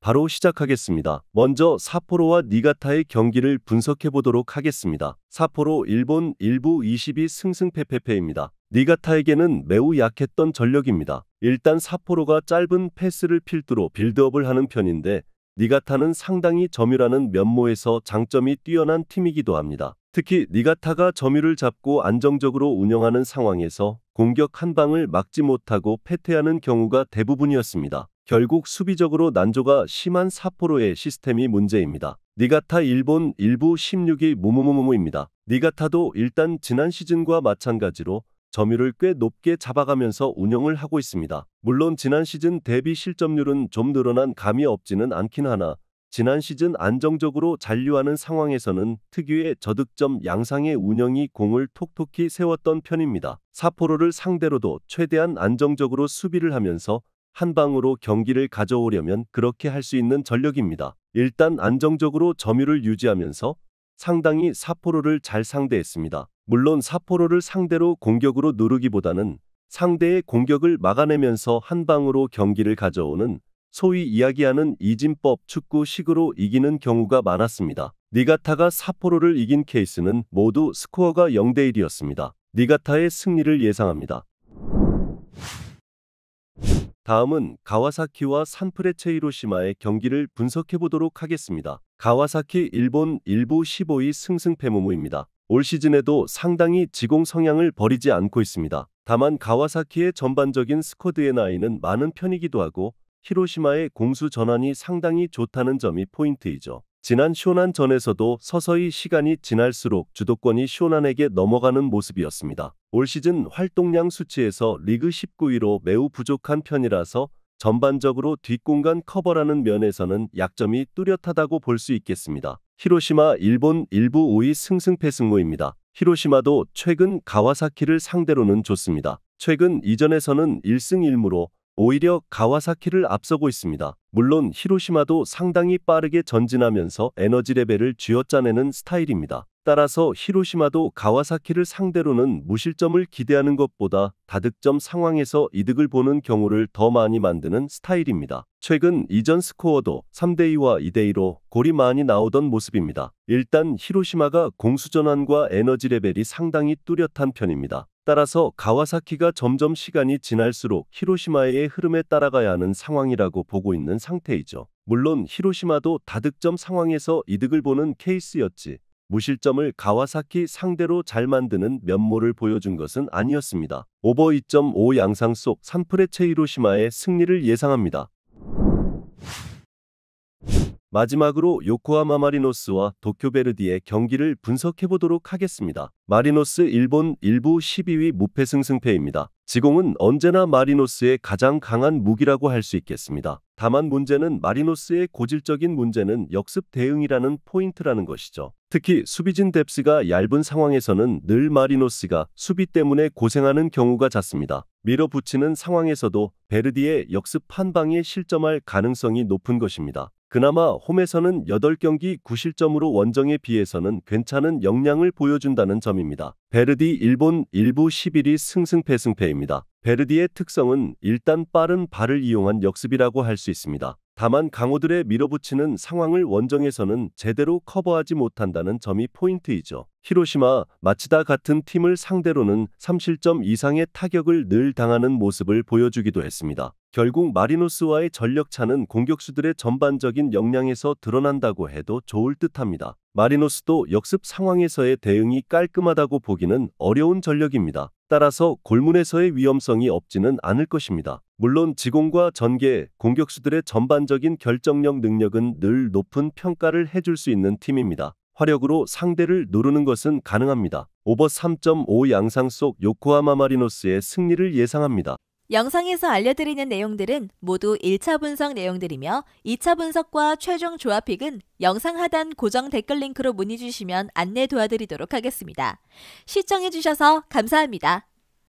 바로 시작하겠습니다. 먼저 삿포로와 니가타의 경기를 분석해 보도록 하겠습니다. 삿포로 일본 1부 22 승승패패패입니다. 니가타에게는 매우 약했던 전력입니다. 일단 삿포로가 짧은 패스를 필두로 빌드업을 하는 편인데 니가타는 상당히 점유라는 면모에서 장점이 뛰어난 팀이기도 합니다. 특히 니가타가 점유를 잡고 안정적으로 운영하는 상황에서 공격 한 방을 막지 못하고 패퇴하는 경우가 대부분이었습니다. 결국 수비적으로 난조가 심한 삿포로의 시스템이 문제입니다. 니가타 일본 1부 16위 무무무무무입니다. 니가타도 일단 지난 시즌과 마찬가지로 점유를 꽤 높게 잡아가면서 운영을 하고 있습니다. 물론 지난 시즌 대비 실점률은 좀 늘어난 감이 없지는 않긴 하나 지난 시즌 안정적으로 잔류하는 상황에서는 특유의 저득점 양상의 운영이 공을 톡톡히 세웠던 편입니다. 삿포로를 상대로도 최대한 안정적으로 수비를 하면서 한 방으로 경기를 가져오려면 그렇게 할 수 있는 전력입니다. 일단 안정적으로 점유를 유지하면서 상당히 삿포로를 잘 상대했습니다. 물론 삿포로를 상대로 공격으로 누르기보다는 상대의 공격을 막아내면서 한 방으로 경기를 가져오는 소위 이야기하는 이진법 축구식으로 이기는 경우가 많았습니다. 니가타가 삿포로를 이긴 케이스는 모두 스코어가 0대 1이었습니다. 니가타의 승리를 예상합니다. 다음은 가와사키와 산프레체 히로시마의 경기를 분석해 보도록 하겠습니다. 가와사키 일본 1부 15위 승승패무무입니다. 올 시즌에도 상당히 지공 성향을 버리지 않고 있습니다. 다만 가와사키의 전반적인 스쿼드의 나이는 많은 편이기도 하고 히로시마의 공수 전환이 상당히 좋다는 점이 포인트이죠. 지난 쇼난전에서도 서서히 시간이 지날수록 주도권이 쇼난에게 넘어가는 모습이었습니다. 올 시즌 활동량 수치에서 리그 19위로 매우 부족한 편이라서 전반적으로 뒷공간 커버라는 면에서는 약점이 뚜렷하다고 볼 수 있겠습니다. 히로시마 일본 1부 5위 승승패승무입니다. 히로시마도 최근 가와사키를 상대로는 좋습니다. 최근 이전에서는 1승 1무로 오히려 가와사키를 앞서고 있습니다. 물론 히로시마도 상당히 빠르게 전진하면서 에너지 레벨을 쥐어짜내는 스타일입니다. 따라서 히로시마도 가와사키를 상대로는 무실점을 기대하는 것보다 다득점 상황에서 이득을 보는 경우를 더 많이 만드는 스타일입니다. 최근 이전 스코어도 3대2와 2대2로 골이 많이 나오던 모습입니다. 일단 히로시마가 공수전환과 에너지 레벨이 상당히 뚜렷한 편입니다. 따라서 가와사키가 점점 시간이 지날수록 히로시마의 흐름에 따라가야 하는 상황이라고 보고 있는 상태이죠. 물론 히로시마도 다득점 상황에서 이득을 보는 케이스였지 무실점을 가와사키 상대로 잘 만드는 면모를 보여준 것은 아니었습니다. 오버 2.5 양상 속 산프레체 히로시마의 승리를 예상합니다. 마지막으로 요코하마 마리노스와 도쿄 베르디의 경기를 분석해 보도록 하겠습니다. 마리노스 일본 1부 12위 무패승승패입니다. 지공은 언제나 마리노스의 가장 강한 무기라고 할 수 있겠습니다. 다만 문제는 마리노스의 고질적인 문제는 역습 대응이라는 포인트라는 것이죠. 특히 수비진 뎁스가 얇은 상황에서는 늘 마리노스가 수비 때문에 고생하는 경우가 잦습니다. 밀어붙이는 상황에서도 베르디의 역습 한 방에 실점할 가능성이 높은 것입니다. 그나마 홈에서는 8경기 9실점으로 원정에 비해서는 괜찮은 역량을 보여준다는 점입니다. 베르디 일본 1부 11위 승승패승패입니다. 베르디의 특성은 일단 빠른 발을 이용한 역습이라고 할 수 있습니다. 다만 강호들의 밀어붙이는 상황을 원정에서는 제대로 커버하지 못한다는 점이 포인트이죠. 히로시마, 마치다 같은 팀을 상대로는 3실점 이상의 타격을 늘 당하는 모습을 보여주기도 했습니다. 결국 마리노스와의 전력차는 공격수들의 전반적인 역량에서 드러난다고 해도 좋을 듯합니다. 마리노스도 역습 상황에서의 대응이 깔끔하다고 보기는 어려운 전력입니다. 따라서 골문에서의 위험성이 없지는 않을 것입니다. 물론 지공과 전개, 공격수들의 전반적인 결정력 능력은 늘 높은 평가를 해줄 수 있는 팀입니다. 화력으로 상대를 누르는 것은 가능합니다. 오버 3.5 양상 속 요코하마 마리노스의 승리를 예상합니다. 영상에서 알려드리는 내용들은 모두 1차 분석 내용들이며 2차 분석과 최종 조합픽은 영상 하단 고정 댓글 링크로 문의 주시면 안내 도와드리도록 하겠습니다. 시청해주셔서 감사합니다.